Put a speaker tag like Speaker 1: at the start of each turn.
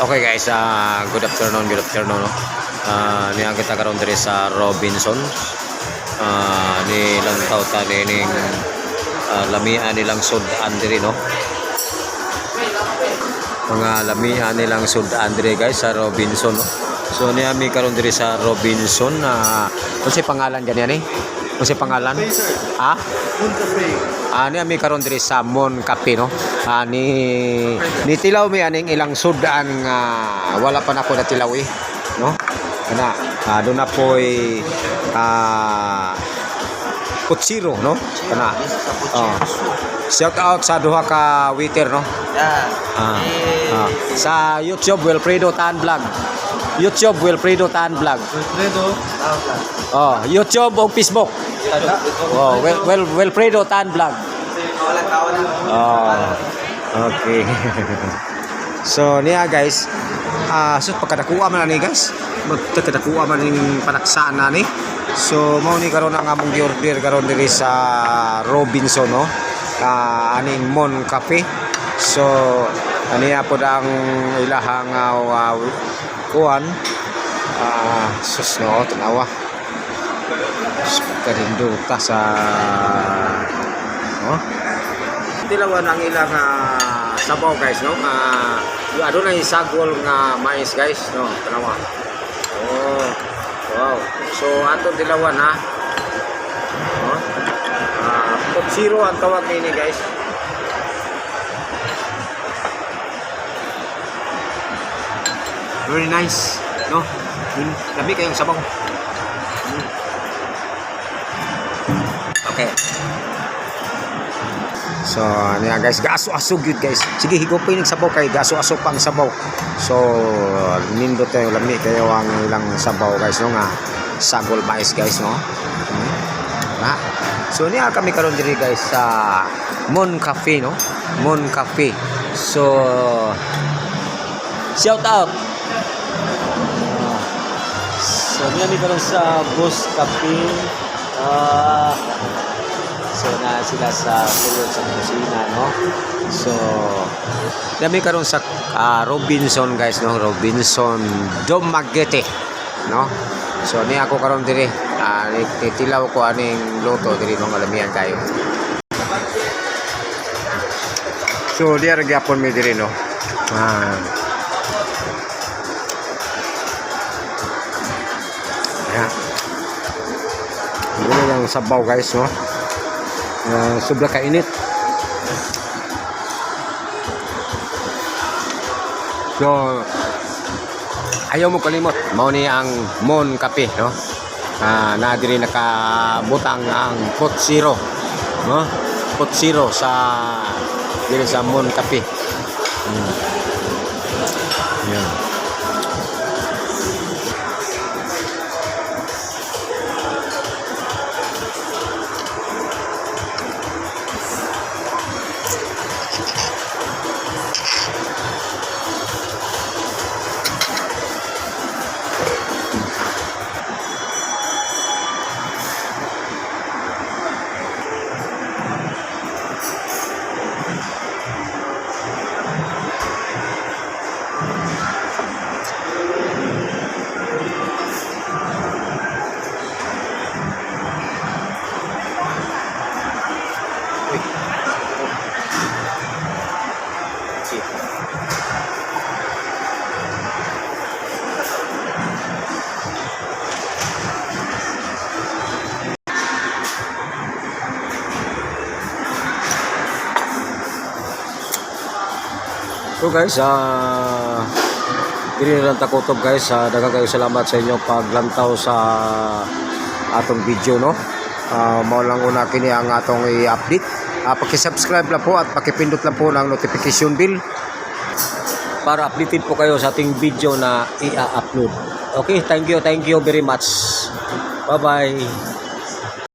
Speaker 1: Okay guys, good afternoon, no? Niya kita karon diri sa Robinson. Ni lang taw ta ning lamian nilang sudan diri, no? Mga lamian nilang sudan diri guys sa Robinson, no? So niya mi karon diri sa Robinson. Unsay pangalan ganyan Unsay pangalan?
Speaker 2: Mon Cafe.
Speaker 1: Niya mi karon diri sa Mon Cafe, no? Ni tilaw mi aning ilang sudan nga wala pa nako natilaw no? Do na po'y putsiro, no? Shout out sa duha ka waiter, no? Sa YouTube Wilfredo Tan Vlog. YouTube Wilfredo Tan Vlog. YouTube o Facebook. Wilfredo Tan Vlog. Okay. So niya guys, so pagkadakuha man ni guys, magkadakuha man ning panaksaan na ni. So mao ni karon ang among gi-order karon diri sa Robinson, no? Aning Mon Cafe. So aniya pod ang ilahang kuan sus no tanawa. Kadinduta sa tilawan ang ilang sabaw guys, no? Adunay sagol nga mais guys, no? Tanawa. Wow. So aton tilawan putsiro ang tawag nini guys. Very nice, no? Labi kayong sabaw. Okay. So, niya guys, gaso-aso gyud guys. Sige, higupin ng sabaw kay gaso-aso pang sabaw. So, nindot tayo lami kayo ang ilang sabaw guys, no nga sagol mais guys, no. So, niya kami karon diri guys sa Mon Cafe, no. Mon Cafe. So, shout out. So, niya ni karon sa Boss Cafe. So na sila sa tulog sa kusina, no? So dami karon sa Robinson guys, no? Robinson Dumaguete, no? So ni ako karon diri titilaw ko aning luto diri ng alamian kayo. So diya gyapon mi diri, no? Ini yang sabaw guys, no? Sobra kainit. So ayaw mo kalimot, mao ni ang Mon Cafe, no? Na diri nakabutang ang putsiro, no? Putsiro sa diri sa Mon Cafe. Yan. So guys, diri na lang takutob guys. Daghang kayo salamat sa inyong paglantaw sa atong video, no? Mao lang una kini ang atong i-update. Paki-subscribe lang po at pakipindot lang po ng notification bell para updated po kayo sa ating video na i-upload. Okay, thank you very much. Bye-bye.